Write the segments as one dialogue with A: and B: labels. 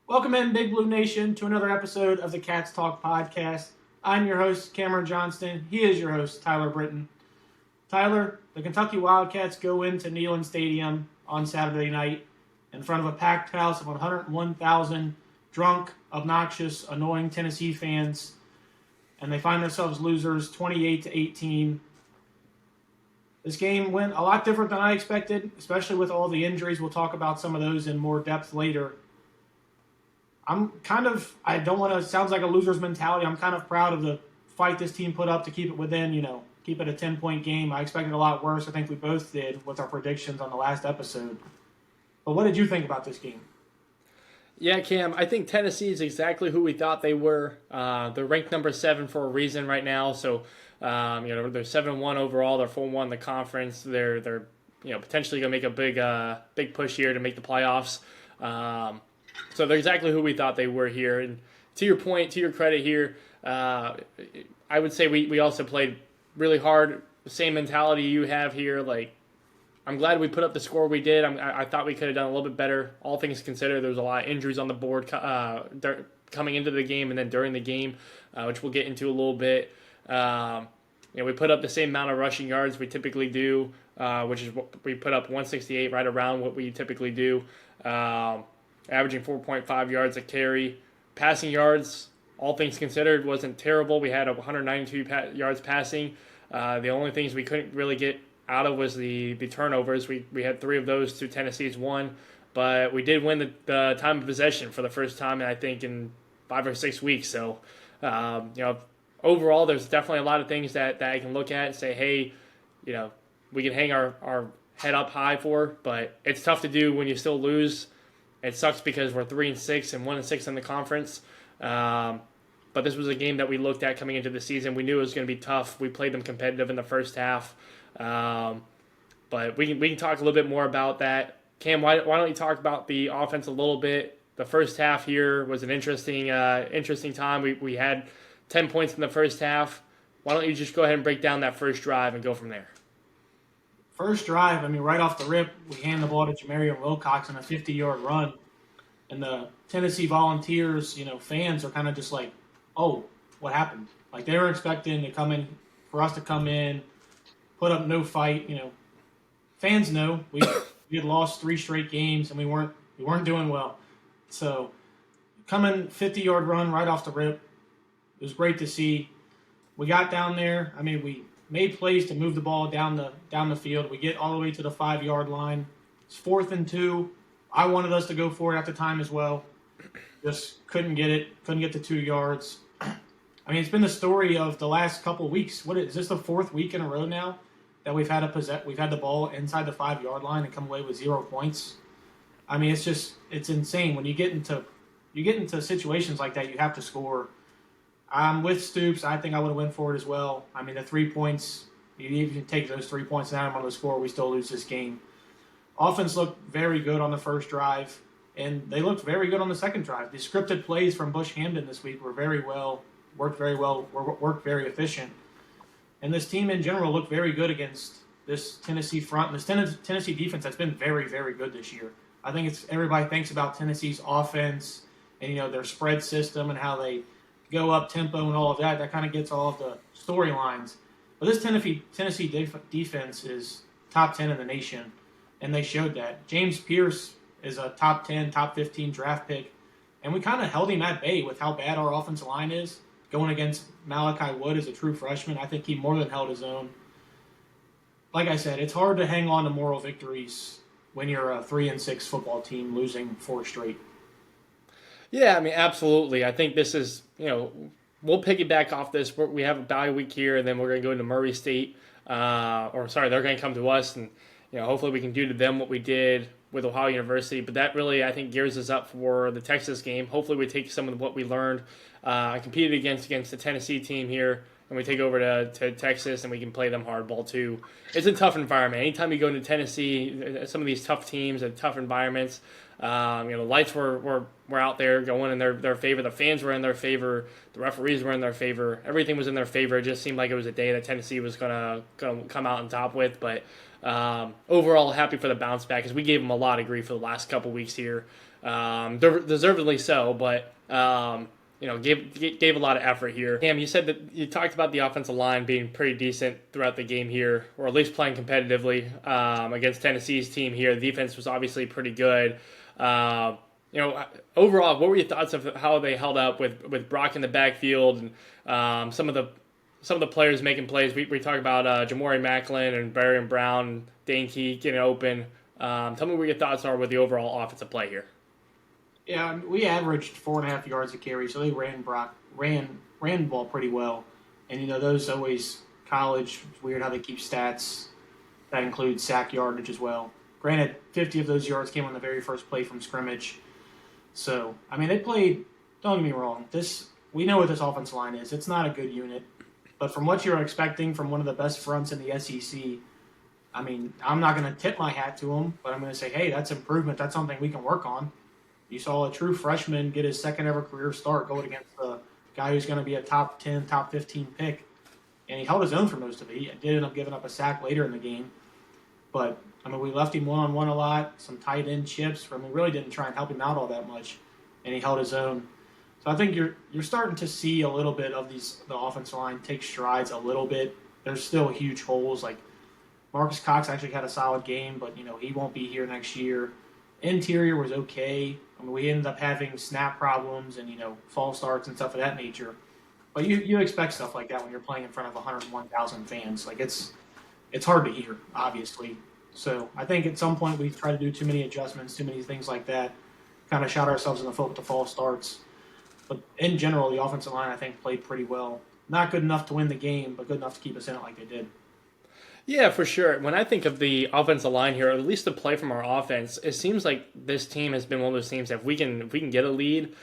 A: Welcome in, Big Blue Nation, to another episode of the Cats Talk podcast. I'm your host, Cameron Johnston. He is your host, Tyler Britton. Tyler, the Kentucky Wildcats go into Neyland Stadium on Saturday night in front of a packed house of 101,000 drunk, obnoxious, annoying Tennessee fans, and they find themselves losers 28-18. This game went a lot different than I expected, especially with all the injuries. We'll talk about some of those in more depth later. I don't want to, sounds like a loser's mentality. I'm kind of proud of the fight this team put up to keep it within, keep it a 10-point game. I expected a lot worse. I think we both did with our predictions on the last episode. But what did you think about this game?
B: Yeah, Cam, I think Tennessee is exactly who we thought they were. They're ranked number 7 for a reason right now. So, they're 7-1 overall. They're 4-1 in the conference. They're potentially going to make a big push here to make the playoffs. So they're exactly who we thought they were here. And to your point, to your credit here, I would say we also played really hard. The same mentality you have here. Like, I'm glad we put up the score we did. I thought we could have done a little bit better. All things considered, there was a lot of injuries on the board coming into the game and then during the game, which we'll get into a little bit. We put up the same amount of rushing yards we typically do, which is what we put up 168, right around what we typically do. Averaging 4.5 yards a carry. Passing yards, all things considered, wasn't terrible. We had 192 yards passing. The only things we couldn't really get out of was the turnovers. We had 3 of those to Tennessee's 1. But we did win the time of possession for the first time, I think, in 5 or 6 weeks. So, overall, there's definitely a lot of things that I can look at and say, hey, we can hang our head up high for. But it's tough to do when you still lose. It sucks because we're 3-6 and 1-6 in the conference. But this was a game that we looked at coming into the season. We knew it was going to be tough. We played them competitive in the first half. But we can talk a little bit more about that. Cam, why don't you talk about the offense a little bit? The first half here was an interesting time. We had 10 points in the first half. Why don't you just go ahead and break down that first drive and go from there?
A: First drive, right off the rip, we hand the ball to Jamarian Wilcox on a 50-yard run. And the Tennessee Volunteers, fans are kind of just like, oh, what happened? Like, they were expecting for us to come in, put up no fight. Fans know we had lost 3 straight games and we weren't doing well. So, coming 50-yard run right off the rip, it was great to see. We got down there. We made plays to move the ball down the field. We get all the way to the 5-yard line. It's 4th and 2. I wanted us to go for it at the time as well. Just couldn't get it. Couldn't get the 2 yards. It's been the story of the last couple of weeks. Is this the 4th week in a row now that we've had the ball inside the 5-yard line and come away with 0 points? It's insane when you get into situations like that. You have to score. I'm with Stoops. I think I would have went for it as well. The 3 points, you even take those 3 points down on the score, we still lose this game. Offense looked very good on the first drive, and they looked very good on the second drive. The scripted plays from Bush Hamden this week worked very well, worked very efficient. And this team in general looked very good against this Tennessee front, and this Tennessee defense that's been very, very good this year. I think everybody thinks about Tennessee's offense and, their spread system and how they go up tempo and all of that. That kind of gets all of the storylines. But this Tennessee defense is top 10 in the nation, and they showed that. James Pierce is a top 10, top 15 draft pick, and we kind of held him at bay with how bad our offensive line is. Going against Malachi Wood as a true freshman, I think he more than held his own. Like I said, it's hard to hang on to moral victories when you're a 3-6 football team losing 4 straight.
B: Yeah, absolutely. I think this is, we'll piggyback off this. We have a bye week here, and then we're going to go into Murray State. They're going to come to us, and, hopefully we can do to them what we did with Ohio University. But that really, I think, gears us up for the Texas game. Hopefully we take some of what we learned. I competed against the Tennessee team here, and we take over to Texas, and we can play them hardball too. It's a tough environment. Anytime you go into Tennessee, some of these tough teams and tough environments, the lights were out there going in their favor. The fans were in their favor. The referees were in their favor. Everything was in their favor. It just seemed like it was a day that Tennessee was gonna come out on top with. But overall, happy for the bounce back because we gave them a lot of grief for the last couple weeks here. deservedly so, but gave a lot of effort here. Cam, you said that you talked about the offensive line being pretty decent throughout the game here, or at least playing competitively against Tennessee's team here. The defense was obviously pretty good. Overall, what were your thoughts of how they held up with Brock in the backfield and some of the players making plays? We talk about Jamori Macklin and Barry and Brown, Dane Key getting open. Tell me what your thoughts are with the overall offensive play here.
A: Yeah, we averaged 4.5 yards a carry, so they ran the ball pretty well. And those always college. It's weird how they keep stats. That includes sack yardage as well. Granted, 50 of those yards came on the very first play from scrimmage. So they played. Don't get me wrong. We know what this offensive line is. It's not a good unit, but from what you're expecting from one of the best fronts in the SEC, I'm not going to tip my hat to them, but I'm going to say, hey, that's improvement. That's something we can work on. You saw a true freshman get his second ever career start going against the guy who's going to be a top 10, top 15 pick. And he held his own for most of it. He did end up giving up a sack later in the game. But, we left him one-on-one a lot, some tight end chips. We really didn't try and help him out all that much. And he held his own. So I think you're starting to see a little bit of the offensive line take strides a little bit. There's still huge holes. Like Marcus Cox actually had a solid game, but, he won't be here next year. Interior was okay. We ended up having snap problems and, false starts and stuff of that nature. But you expect stuff like that when you're playing in front of 101,000 fans. Like, it's hard to hear, obviously. So I think at some point we try to do too many adjustments, too many things like that, kind of shot ourselves in the foot with the false starts. But in general, the offensive line, I think, played pretty well. Not good enough to win the game, but good enough to keep us in it like they did.
B: Yeah, for sure. When I think of the offensive line here, or at least the play from our offense, it seems like this team has been one of those teams that if we can get a lead,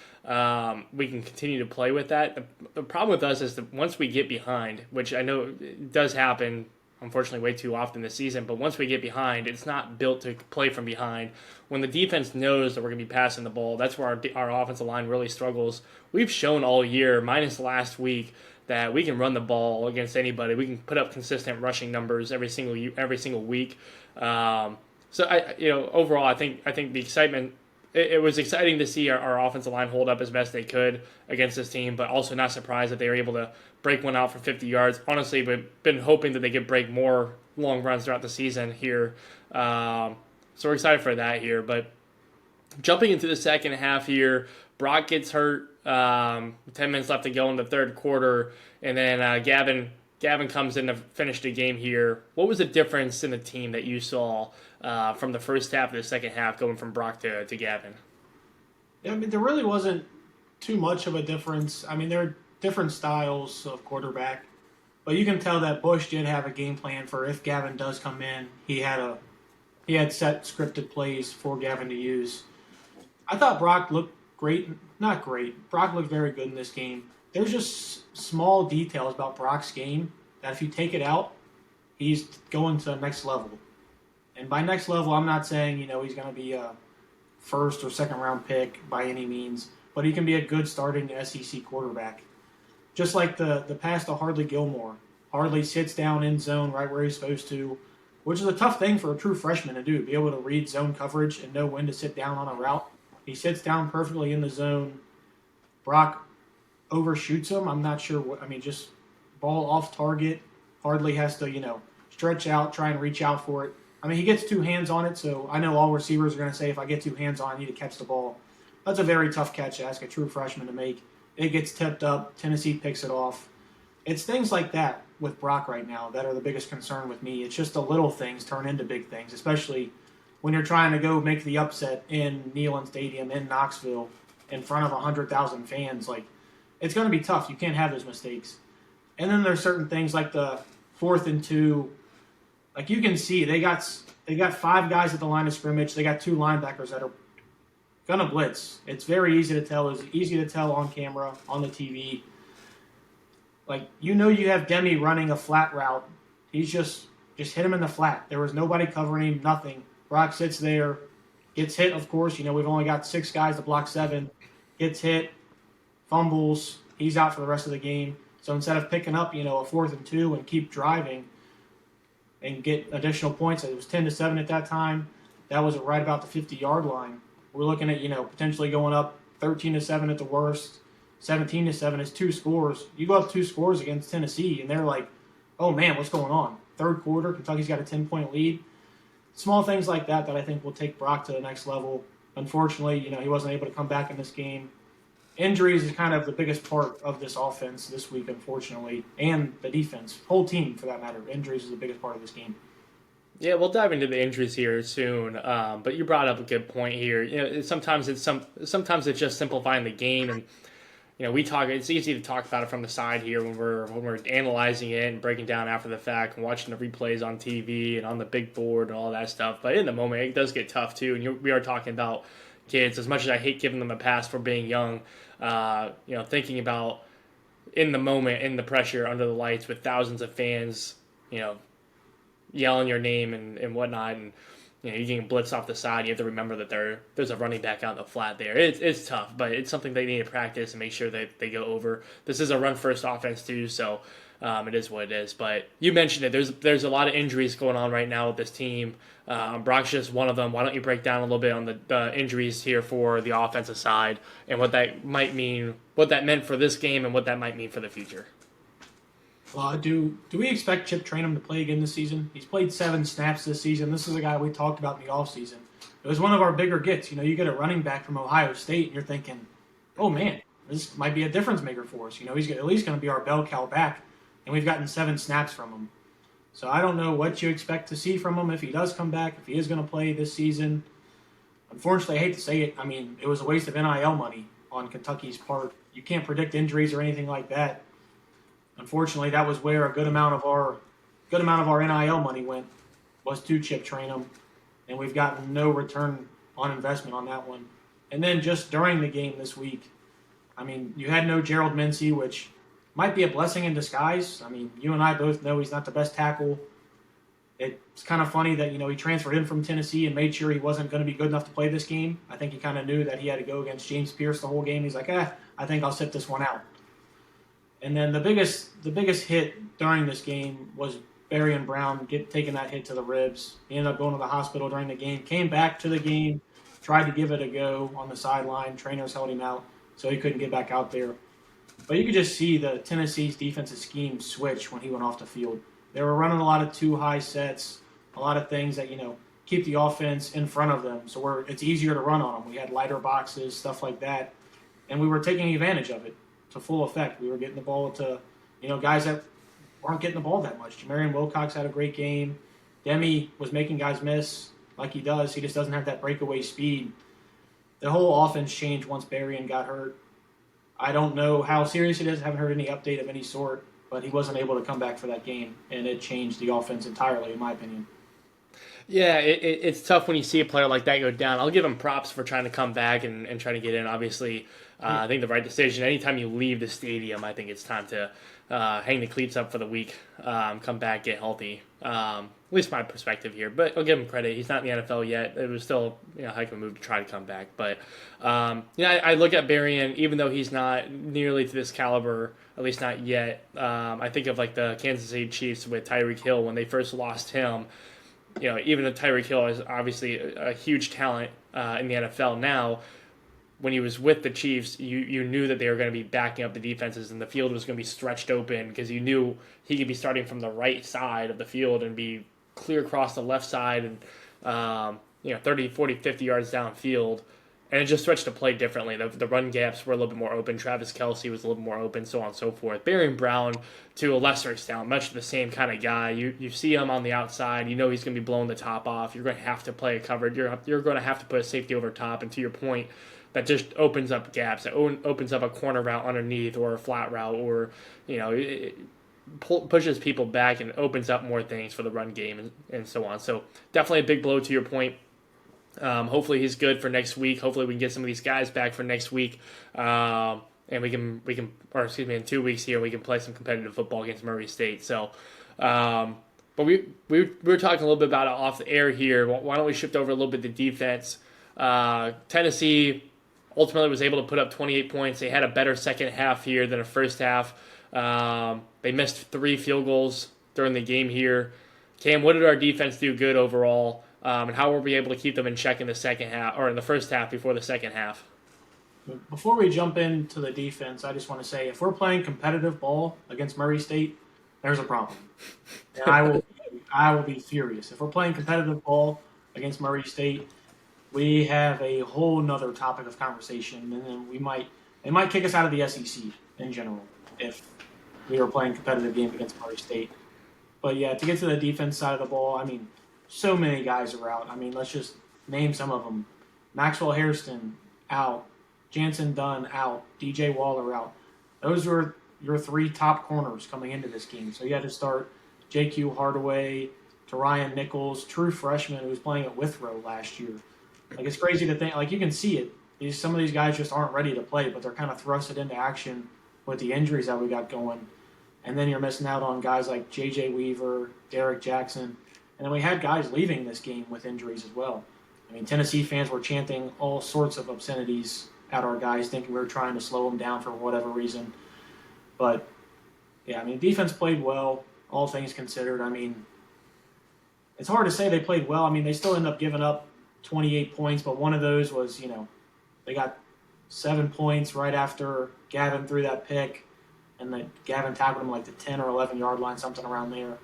B: we can continue to play with that. The problem with us is that once we get behind, which I know does happen, unfortunately, way too often this season, but once we get behind, it's not built to play from behind. When the defense knows that we're going to be passing the ball, that's where our offensive line really struggles. We've shown all year, minus last week, that we can run the ball against anybody. We can put up consistent rushing numbers every single week. Overall, I think the excitement. It was exciting to see our offensive line hold up as best they could against this team, but also not surprised that they were able to break one out for 50 yards. Honestly, we've been hoping that they could break more long runs throughout the season here. So we're excited for that here. But jumping into the second half here, Brock gets hurt. 10 minutes left to go in the third quarter, and then Gavin comes in to finish the game here. What was the difference in the team that you saw from the first half to the second half, going from Brock to Gavin?
A: Yeah, there really wasn't too much of a difference. There are different styles of quarterback, but you can tell that Bush did have a game plan for if Gavin does come in. He had set scripted plays for Gavin to use. I thought Brock looked great. Not great. Brock looked very good in this game. There's just small details about Brock's game that if you take it out, he's going to the next level. And by next level, I'm not saying, he's going to be a first or second round pick by any means, but he can be a good starting SEC quarterback. Just like the pass to Hardly Gilmore. Hardly sits down in zone right where he's supposed to, which is a tough thing for a true freshman to do, be able to read zone coverage and know when to sit down on a route. He sits down perfectly in the zone. Brock overshoots him. I'm not sure what. Just ball off target. Hardly has to, stretch out, try and reach out for it. He gets two hands on it, so I know all receivers are going to say, if I get two hands on it, I need to catch the ball. That's a very tough catch to ask a true freshman to make. It gets tipped up. Tennessee picks it off. It's things like that with Brock right now that are the biggest concern with me. It's just the little things turn into big things, especially when you're trying to go make the upset in Neyland Stadium in Knoxville in front of 100,000 fans. It's going to be tough. You can't have those mistakes. And then there's certain things like the 4th and 2. You can see they got 5 guys at the line of scrimmage. They got 2 linebackers that are going to blitz. It's very easy to tell. It's easy to tell on camera, on the TV. You have Demi running a flat route. He's just hit him in the flat. There was nobody covering him, nothing. Brock sits there, gets hit, of course. We've only got 6 guys to block 7. Gets hit, fumbles. He's out for the rest of the game. So instead of picking up, a 4th and 2 and keep driving and get additional points, it was 10-7 at that time. That was right about the 50-yard line. We're looking at potentially going up 13-7 at the worst, 17-7 is 2 scores. You go up 2 scores against Tennessee, and they're like, "Oh man, what's going on?" Third quarter, Kentucky's got a 10-point lead. Small things like that I think will take Brock to the next level. Unfortunately, he wasn't able to come back in this game. Injuries is kind of the biggest part of this offense this week, unfortunately, and the defense, whole team for that matter. Injuries is the biggest part of this game.
B: Yeah, we'll dive into the injuries here soon. But you brought up a good point here. Sometimes it's just simplifying the game, and we talk. It's easy to talk about it from the side here when we're analyzing it and breaking down after the fact and watching the replays on TV and on the big board and all that stuff. But in the moment, it does get tough too. And we are talking about kids. As much as I hate giving them a pass for being young, thinking about in the moment, in the pressure, under the lights with thousands of fans, yelling your name and whatnot, and you getting blitzed off the side. You have to remember that there's a running back out in the flat there. It's tough, but it's something they need to practice and make sure that they go over. This is a run-first offense too, so it is what it is. But you mentioned it. There's a lot of injuries going on right now with this team. Brock's just one of them. Why don't you break down a little bit on the injuries here for the offensive side and what that might mean, what that meant for this game, and what that might mean for the future?
A: Do we expect Chip Trainum to play again this season? He's played 7 snaps this season. This is a guy we talked about in the offseason. It was one of our bigger gets. You get a running back from Ohio State, and you're thinking, oh, man, this might be a difference maker for us. He's at least going to be our bell cow back, and we've gotten 7 snaps from him. So I don't know what you expect to see from him if he does come back, if he is going to play this season. Unfortunately, I hate to say it. It was a waste of NIL money on Kentucky's part. You can't predict injuries or anything like that. Unfortunately, that was where a good amount of our NIL money went, was to Chip Trainum, and we've gotten no return on investment on that one. And then just during the game this week, you had no Gerald Mincey, which might be a blessing in disguise. You and I both know he's not the best tackle. It's kind of funny that he transferred in from Tennessee and made sure he wasn't going to be good enough to play this game. I think he kind of knew that he had to go against James Pierce the whole game. He's like, I think I'll sit this one out. And then the biggest hit during this game was Barian Brown taking that hit to the ribs. He ended up going to the hospital during the game, came back to the game, tried to give it a go on the sideline. Trainers held him out, so he couldn't get back out there. But you could just see the Tennessee's defensive scheme switch when he went off the field. They were running a lot of 2-high sets, a lot of things that, keep the offense in front of them. So it's easier to run on them. We had lighter boxes, stuff like that. And we were taking advantage of it to full effect. We were getting the ball to, guys that weren't getting the ball that much. Jamarian Wilcox had a great game. Demi was making guys miss like he does. He just doesn't have that breakaway speed. The whole offense changed once Barian got hurt. I don't know how serious it is. I haven't heard any update of any sort, but he wasn't able to come back for that game, and it changed the offense entirely, in my opinion.
B: Yeah, it's tough when you see a player like that go down. I'll give him props for trying to come back and try to get in. Obviously, I think the right decision. Anytime you leave the stadium, I think it's time to hang the cleats up for the week, come back, get healthy. At least my perspective here. But I'll give him credit. He's not in the NFL yet. It was still a heck of a move to try to come back. But I look at Barian, even though he's not nearly to this caliber, at least not yet. I think of like the Kansas City Chiefs with Tyreek Hill when they first lost him. Even though Tyreek Hill is obviously a huge talent in the NFL now, when he was with the Chiefs, you knew that they were going to be backing up the defenses and the field was going to be stretched open because you knew he could be starting from the right side of the field and be clear across the left side and 30, 40, 50 yards downfield. And it just stretched the play differently. The run gaps were a little bit more open. Travis Kelce was a little more open, so on and so forth. Barian Brown, to a lesser extent, much the same kind of guy. You see him on the outside. You know he's going to be blowing the top off. You're going to have to play a covered. You're going to have to put a safety over top. And to your point, that just opens up gaps. It opens up a corner route underneath or a flat route or, it pushes people back and opens up more things for the run game and so on. So definitely a big blow to your point. Hopefully he's good for next week. Hopefully we can get some of these guys back for next week. And in 2 weeks here, we can play some competitive football against Murray State. So, but we were talking a little bit about it off the air here. Why don't we shift over a little bit to defense? Tennessee ultimately was able to put up 28 points. They had a better second half here than a first half. They missed 3 field goals during the game here. Cam, what did our defense do good overall? and how were we able to keep them in check in the second half or in the first half before the second half?
A: Before we jump into the defense, I just want to say if we're playing competitive ball against Murray State, there's a problem. And I will be furious. If we're playing competitive ball against Murray State, we have a whole nother topic of conversation, and then it might kick us out of the SEC in general if we were playing competitive games against Murray State. But yeah, to get to the defense side of the ball, I mean, so many guys are out. I mean, let's just name some of them. Maxwell Hairston out. Jansen Dunn out. DJ Waller out. Those were your three top corners coming into this game. So you had to start JQ Hardaway to Ryan Nichols, true freshman who was playing at Withrow last year. Like, it's crazy to think. Like, you can see it. Some of these guys just aren't ready to play, but they're kind of thrusted into action with the injuries that we got going. And then you're missing out on guys like J.J. Weaver, Derek Jackson. And then we had guys leaving this game with injuries as well. I mean, Tennessee fans were chanting all sorts of obscenities at our guys, thinking we were trying to slow them down for whatever reason. But, yeah, I mean, defense played well, all things considered. I mean, it's hard to say they played well. I mean, they still end up giving up 28 points, but one of those was, they got 7 points right after Gavin threw that pick, and then Gavin tackled him like the 10 or 11-yard line, something around there.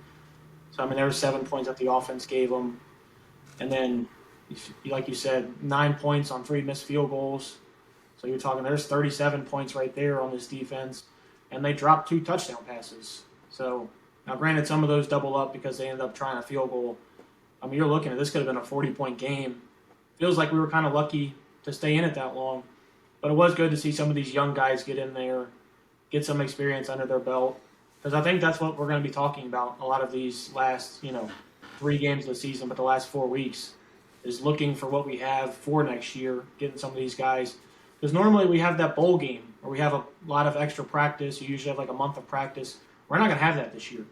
A: So, I mean, there were 7 points that the offense gave them. And then, like you said, 9 points on 3 missed field goals. So you're talking there's 37 points right there on this defense. And they dropped 2 touchdown passes. So, now granted, some of those double up because they ended up trying a field goal. I mean, you're looking at this could have been a 40-point game. Feels like we were kind of lucky to stay in it that long. But it was good to see some of these young guys get in there, get some experience under their belt. Because I think that's what we're going to be talking about a lot of these last, 3 games of the season, but the last 4 weeks is looking for what we have for next year, getting some of these guys. Because normally we have that bowl game where we have a lot of extra practice. You usually have like a month of practice. We're not going to have that this year.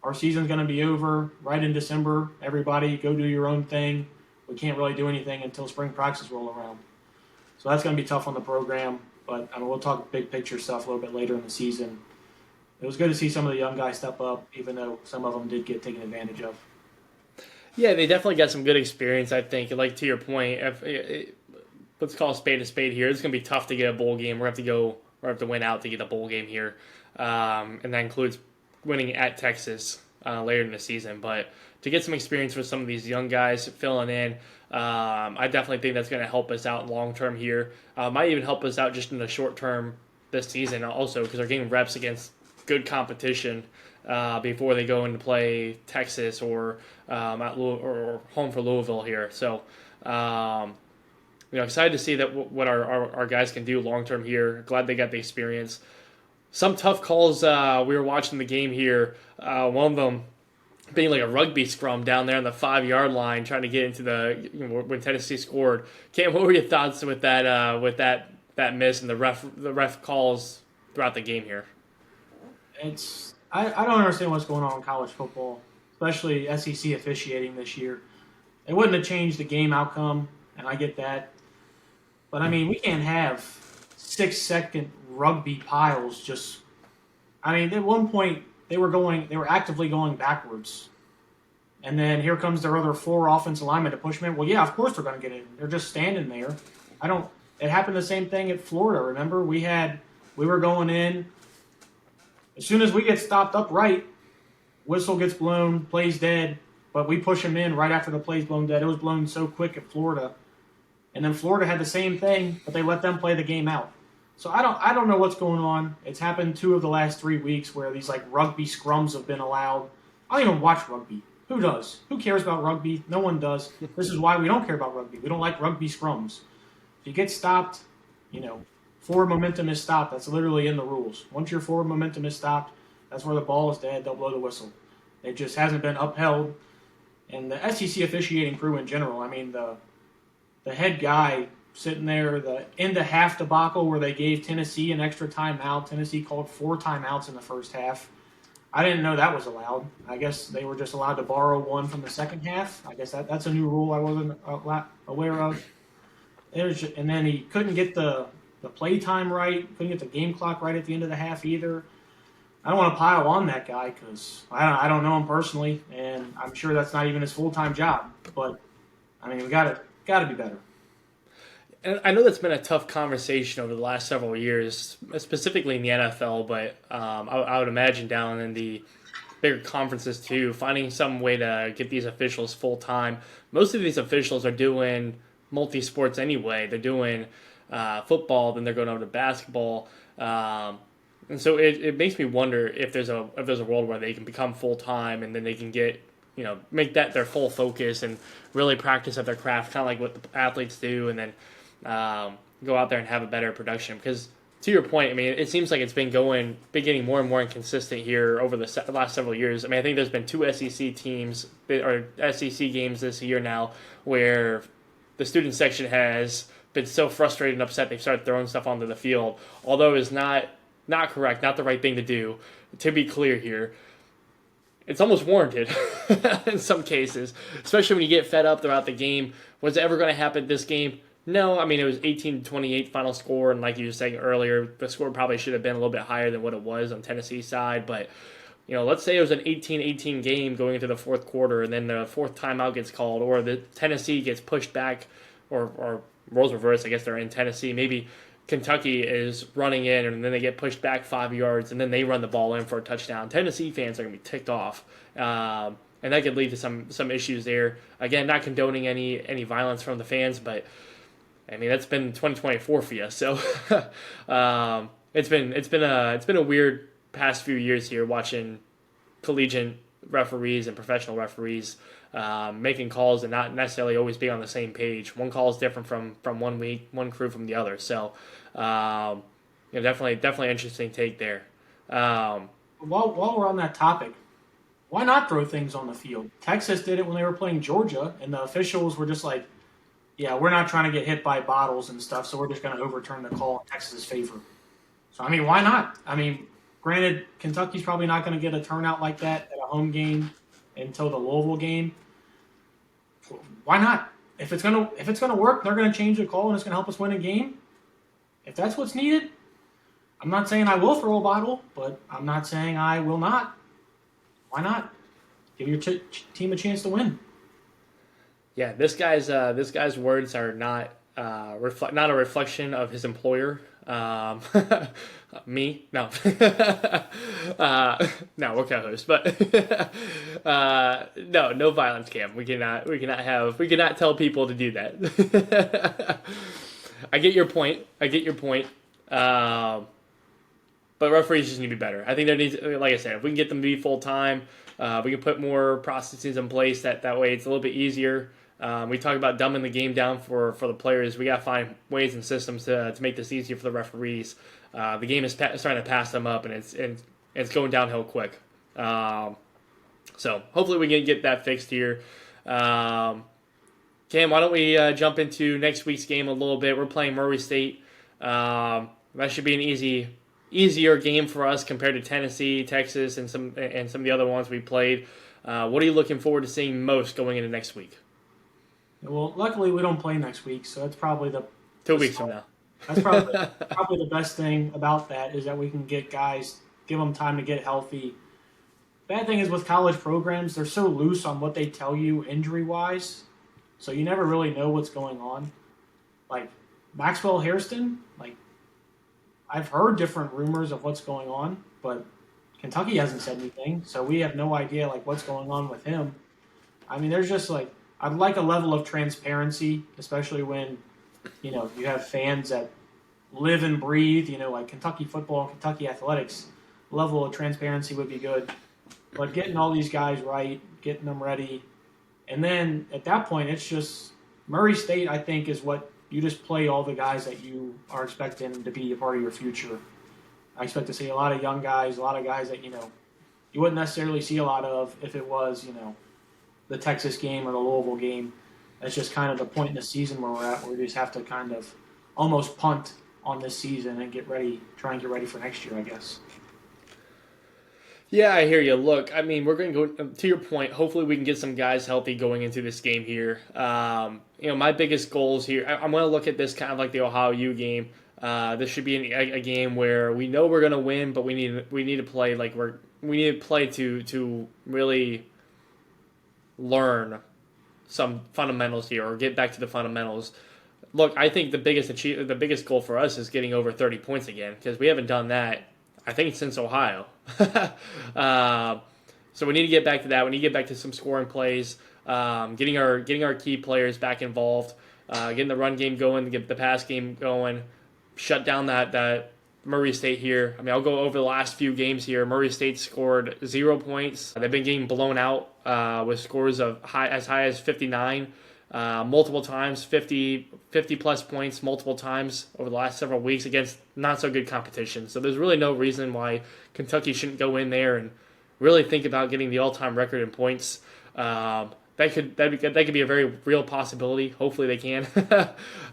A: Our season's going to be over right in December. Everybody go do your own thing. We can't really do anything until spring practice roll around. So that's going to be tough on the program. But I mean, we'll talk big picture stuff a little bit later in the season. It was good to see some of the young guys step up, even though some of them did get taken advantage of.
B: Yeah, they definitely got some good experience, I think. Like, to your point, let's call a spade here. It's going to be tough to get a bowl game. We're going to have to win out to get a bowl game here. And that includes winning at Texas later in the season. But to get some experience with some of these young guys filling in, I definitely think that's going to help us out long term here. Might even help us out just in the short term this season also, because they're getting reps against good competition before they go into play Texas or or home for Louisville here. So, excited to see that what our guys can do long term here. Glad they got the experience. Some tough calls. We were watching the game here. One of them being like a rugby scrum down there on the 5-yard line, trying to get into the when Tennessee scored. Cam, what were your thoughts with that miss and the ref calls throughout the game here?
A: I don't understand what's going on in college football, especially SEC officiating this year. It wouldn't have changed the game outcome, and I get that. But I mean, we can't have 6-second rugby piles just. I mean, at one point they were actively going backwards, and then here comes their other 4 offensive linemen to push them in. Well, yeah, of course they're going to get in. They're just standing there. It happened the same thing at Florida. Remember, we were going in. As soon as we get stopped upright, whistle gets blown, play's dead, but we push them in right after the play's blown dead. It was blown so quick at Florida. And then Florida had the same thing, but they let them play the game out. So I don't know what's going on. It's happened 2 of the last 3 weeks where these like rugby scrums have been allowed. I don't even watch rugby. Who does? Who cares about rugby? No one does. This is why we don't care about rugby. We don't like rugby scrums. If you get stopped, forward momentum is stopped. That's literally in the rules. Once your forward momentum is stopped, that's where the ball is dead. They'll blow the whistle. It just hasn't been upheld. And the SEC officiating crew in general, I mean, the head guy sitting there, the end of half debacle where they gave Tennessee an extra timeout. Tennessee called 4 timeouts in the first half. I didn't know that was allowed. I guess they were just allowed to borrow 1 from the second half. I guess that's a new rule I wasn't aware of. And then he couldn't get the play time right, couldn't get the game clock right at the end of the half either. I don't want to pile on that guy because I don't know him personally, and I'm sure that's not even his full-time job. But I mean, we gotta be better.
B: And I know that's been a tough conversation over the last several years, specifically in the NFL, but I would imagine down in the bigger conferences too, finding some way to get these officials full time. Most of these officials are doing multi sports anyway. They're doing football, then they're going over to basketball, and so it makes me wonder if there's a world where they can become full time and then they can get make that their full focus and really practice at their craft, kind of like what the athletes do, and then go out there and have a better production. Because to your point, I mean, it seems like it's been getting more and more inconsistent here over the last several years. I mean, I think there's been two SEC teams or SEC games this year now where the student section has been so frustrated and upset they've started throwing stuff onto the field. Although it's not correct, not the right thing to do. To be clear here, it's almost warranted in some cases, especially when you get fed up throughout the game. Was it ever going to happen this game? No, I mean, it was 18-28 final score, and like you were saying earlier, the score probably should have been a little bit higher than what it was on Tennessee's side, but let's say it was an 18-18 game going into the fourth quarter, and then the fourth timeout gets called, or the Tennessee gets pushed back, or roles reverse, I guess they're in Tennessee, maybe Kentucky is running in, and then they get pushed back 5 yards, and then they run the ball in for a touchdown. Tennessee fans are going to be ticked off, and that could lead to some issues there. Again, not condoning any violence from the fans, but I mean, that's been 2024 for you. So it's been a weird past few years here watching collegiate referees and professional referees making calls and not necessarily always being on the same page. One call is different from one week, one crew from the other. So definitely interesting take there.
A: While we're on that topic, why not throw things on the field? Texas did it when they were playing Georgia, and the officials were just like, yeah, we're not trying to get hit by bottles and stuff, so we're just going to overturn the call in Texas' favor. So, I mean, why not? I mean, granted, Kentucky's probably not going to get a turnout like that at a home game until the Louisville game. Why not? If it's gonna work, they're going to change the call and it's going to help us win a game. If that's what's needed, I'm not saying I will throw a bottle, but I'm not saying I will not. Why not? Give your team a chance to win.
B: Yeah, this guy's words are not not a reflection of his employer. Me, no, no, we're co-hosts, but no violence, Cam. We cannot tell people to do that. I get your point. But referees just need to be better. I think there needs, like I said, if we can get them to be full time, we can put more processes in place. That way, it's a little bit easier. We talk about dumbing the game down for the players. We got to find ways and systems to make this easier for the referees. The game is starting to pass them up, and it's going downhill quick. So hopefully we can get that fixed here. Cam, why don't we jump into next week's game a little bit? We're playing Murray State. That should be an easier game for us compared to Tennessee, Texas, and some of the other ones we played. What are you looking forward to seeing most going into next week?
A: Well, luckily we don't play next week, so that's probably
B: 2 weeks from now.
A: That's probably the best thing about that is that we can get guys, give them time to get healthy. Bad thing is with college programs, they're so loose on what they tell you injury-wise, so you never really know what's going on. Like Maxwell Hairston, like I've heard different rumors of what's going on, but Kentucky hasn't said anything, so we have no idea like what's going on with him. I mean, there's just like I'd like a level of transparency, especially when you have fans that live and breathe, like Kentucky football and Kentucky athletics. Level of transparency would be good, but getting all these guys right, getting them ready, and then at that point, it's just Murray State. I think is what you just play all the guys that you are expecting to be a part of your future. I expect to see a lot of young guys, a lot of guys that you wouldn't necessarily see a lot of if it was the Texas game or the Louisville game. That's just kind of the point in the season where we're at, where we just have to kind of almost punt on this season and try and get ready for next year, I guess.
B: Yeah, I hear you. Look, I mean, we're going to go to your point. Hopefully, we can get some guys healthy going into this game here. My biggest goals here. I'm going to look at this kind of like the Ohio U game. This should be a game where we know we're going to win, but we need to play like we need to play to really learn some fundamentals here or get back to the fundamentals. Look, I think the biggest goal for us is getting over 30 points again because we haven't done that, I think, since Ohio. So we need to get back to that. We need to get back to some scoring plays, getting our key players back involved, getting the run game going, get the pass game going, shut down that Murray State here. I mean, I'll go over the last few games here. Murray State scored 0 points. They've been getting blown out with scores of as high as 59 multiple times, 50 plus points multiple times over the last several weeks against not so good competition. So there's really no reason why Kentucky shouldn't go in there and really think about getting the all-time record in points. That could be a very real possibility. Hopefully they can.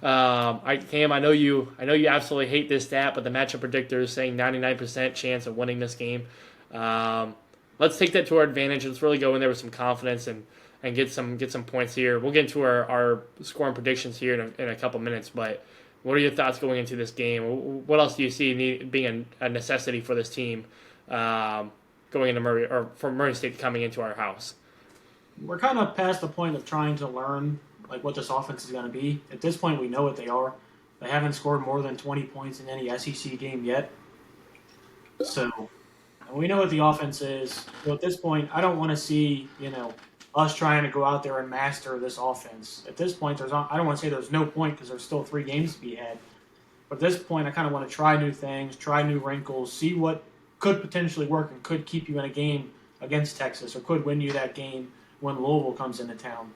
B: Cam, I know you absolutely hate this stat, but the matchup predictor is saying 99% chance of winning this game. Let's take that to our advantage. Let's really go in there with some confidence and get some points here. We'll get into our scoring predictions here in a couple minutes. But what are your thoughts going into this game? What else do you see being a necessity for this team going into Murray or for Murray State coming into our house?
A: We're kind of past the point of trying to learn like what this offense is going to be. At this point, we know what they are. They haven't scored more than 20 points in any SEC game yet. So we know what the offense is. So at this point, I don't want to see us trying to go out there and master this offense. At this point, I don't want to say there's no point because there's still 3 games to be had. But at this point, I kind of want to try new things, try new wrinkles, see what could potentially work and could keep you in a game against Texas or could win you that game when Louisville comes into town.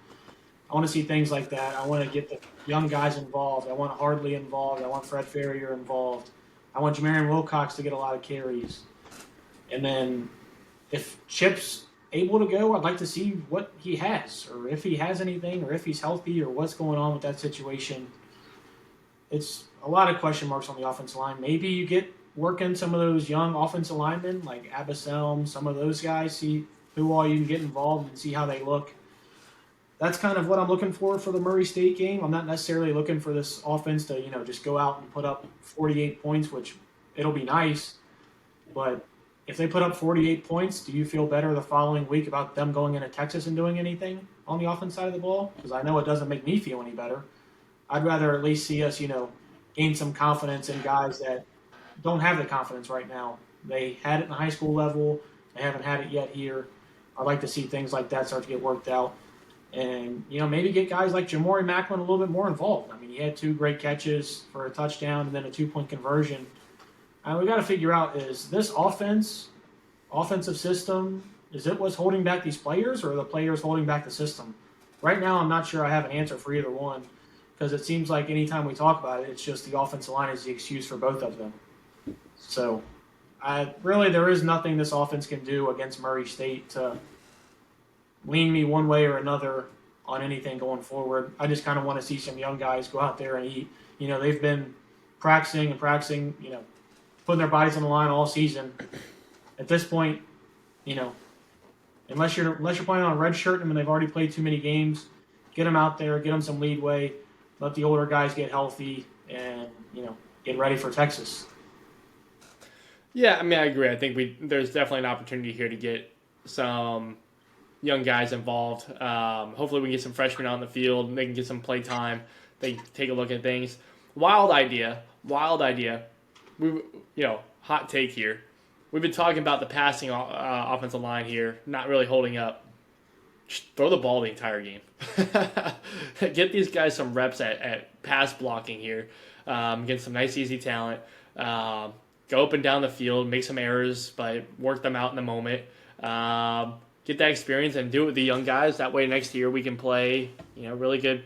A: I want to see things like that. I want to get the young guys involved. I want Hardley involved. I want Fred Ferrier involved. I want Jamarian Wilcox to get a lot of carries. And then if Chip's able to go, I'd like to see what he has or if he has anything or if he's healthy or what's going on with that situation. It's a lot of question marks on the offensive line. Maybe you get working some of those young offensive linemen like Abaselm, some of those guys, see who all you can get involved and see how they look. That's kind of what I'm looking for the Murray State game. I'm not necessarily looking for this offense to, just go out and put up 48 points, which it'll be nice. But if they put up 48 points, do you feel better the following week about them going into Texas and doing anything on the offense side of the ball? Because I know it doesn't make me feel any better. I'd rather at least see us, gain some confidence in guys that don't have the confidence right now. They had it in the high school level. They haven't had it yet here. I'd like to see things like that start to get worked out. And, maybe get guys like Jamori Macklin a little bit more involved. I mean, he had 2 great catches for a touchdown and then a 2-point conversion. And we got to figure out, is this offensive system, is it what's holding back these players or are the players holding back the system? Right now, I'm not sure I have an answer for either one because it seems like anytime we talk about it, it's just the offensive line is the excuse for both of them. So there is nothing this offense can do against Murray State to lean me one way or another on anything going forward. I just kind of want to see some young guys go out there and eat. They've been practicing, putting their bodies on the line all season. At this point, unless you're planning on redshirting them and they've already played too many games, get them out there, get them some leadway, let the older guys get healthy, and get ready for Texas.
B: Yeah, I mean, I agree. I think there's definitely an opportunity here to get some young guys involved. Hopefully we can get some freshmen on the field and they can get some play time. They can take a look at things. Wild idea. Hot take here. We've been talking about the passing offensive line here, not really holding up. Just throw the ball the entire game. Get these guys some reps at pass blocking here. Get some nice, easy talent. Go up and down the field, make some errors, but work them out in the moment. Get that experience and do it with the young guys. That way next year we can play, really good,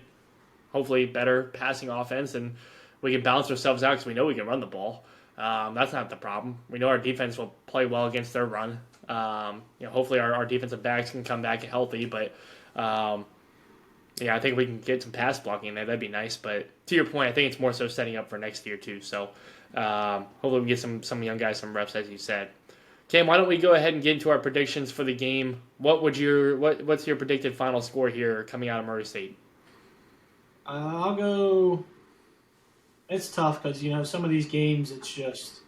B: hopefully better passing offense, and we can balance ourselves out because we know we can run the ball. That's not the problem. We know our defense will play well against their run. Hopefully our defensive backs can come back healthy, but I think we can get some pass blocking in there. That'd be nice. But to your point, I think it's more so setting up for next year too. So hopefully we get some young guys some reps, as you said. Cam, why don't we go ahead and get into our predictions for the game? What's your predicted final score here coming out of Murray State?
A: I'll go. It's tough because some of these games it's just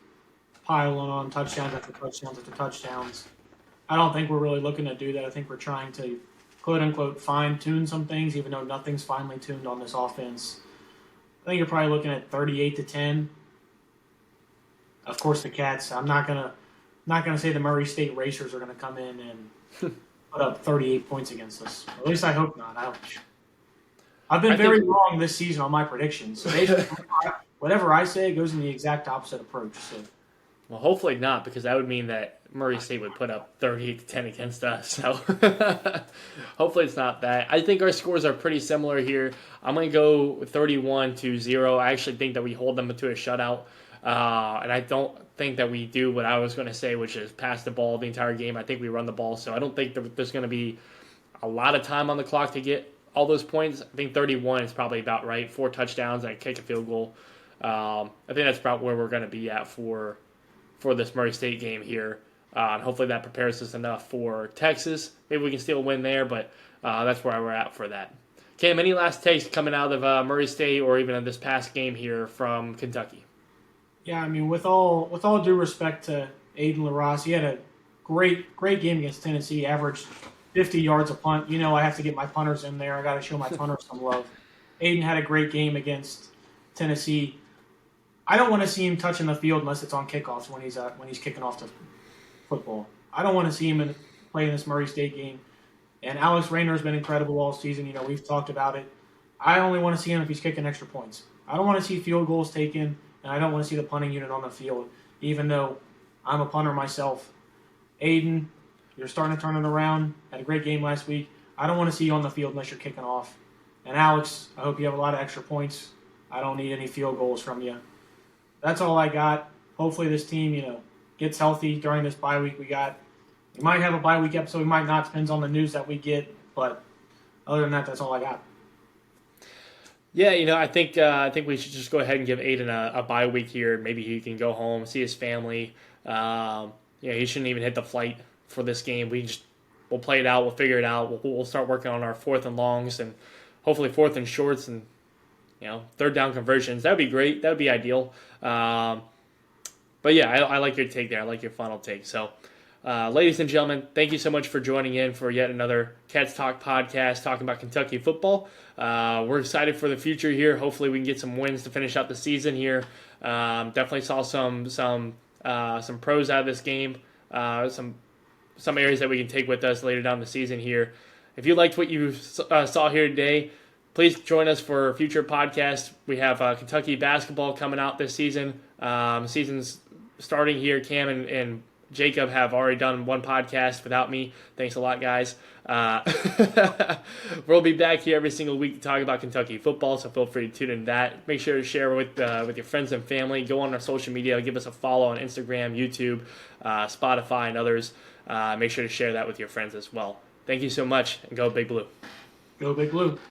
A: piling on touchdowns after touchdowns after touchdowns. I don't think we're really looking to do that. I think we're trying to quote unquote fine tune some things, even though nothing's finely tuned on this offense. I think you're probably looking at 38-10. Of course, the Cats. I'm not gonna say the Murray State Racers are gonna come in and put up 38 points against us. At least I hope not. I've been very wrong this season on my predictions. So whatever I say goes in the exact opposite approach. So.
B: Well, hopefully not, because that would mean that Murray State would put up 38-10 against us. So hopefully it's not that. I think our scores are pretty similar here. I'm going to go 31-0. I actually think that we hold them to a shutout. And I don't think that we do what I was going to say, which is pass the ball the entire game. I think we run the ball. So I don't think there's going to be a lot of time on the clock to get all those points. I think 31 is probably about right. 4 touchdowns and kick a field goal. I think that's about where we're going to be at for this Murray State game here. And hopefully that prepares us enough for Texas. Maybe we can still win there, but that's where we're at for that. Cam, any last takes coming out of Murray State or even in this past game here from Kentucky?
A: Yeah, I mean, with all due respect to Aiden LaRosse, he had a great game against Tennessee, averaged 50 yards a punt. You know I have to get my punters in there. I got to show my punters some love. Aiden had a great game against Tennessee. I don't want to see him touching the field unless it's on kickoffs when he's kicking off the football. I don't want to see him play in this Murray State game. And Alex Rayner has been incredible all season. You know, we've talked about it. I only want to see him if he's kicking extra points. I don't want to see field goals taken, and I don't want to see the punting unit on the field, even though I'm a punter myself. Aiden, you're starting to turn it around. Had a great game last week. I don't want to see you on the field unless you're kicking off. And Alex, I hope you have a lot of extra points. I don't need any field goals from you. That's all I got. Hopefully this team, gets healthy during this bye week we got. We might have a bye week episode. We might not. Depends on the news that we get. But other than that, that's all I got.
B: Yeah, I think we should just go ahead and give Aiden a bye week here. Maybe he can go home, see his family. He shouldn't even hit the flight for this game. We'll play it out. We'll figure it out. We'll start working on our 4th and longs and hopefully 4th and shorts and 3rd down conversions. That would be great. That would be ideal. But yeah, I like your take there. I like your final take. So, ladies and gentlemen, thank you so much for joining in for yet another Cats Talk podcast talking about Kentucky football. We're excited for the future here. Hopefully we can get some wins to finish out the season here. Definitely saw some pros out of this game. Some areas that we can take with us later down the season here. If you liked what you saw here today, please join us for future podcasts. We have Kentucky basketball coming out this season. Season's starting here. Cam and Jacob have already done one podcast without me. Thanks a lot, guys. We'll be back here every single week to talk about Kentucky football, so feel free to tune in to that. Make sure to share with your friends and family. Go on our social media. Give us a follow on Instagram, YouTube, Spotify, and others. Make sure to share that with your friends as well. Thank you so much, and go Big Blue.
A: Go Big Blue.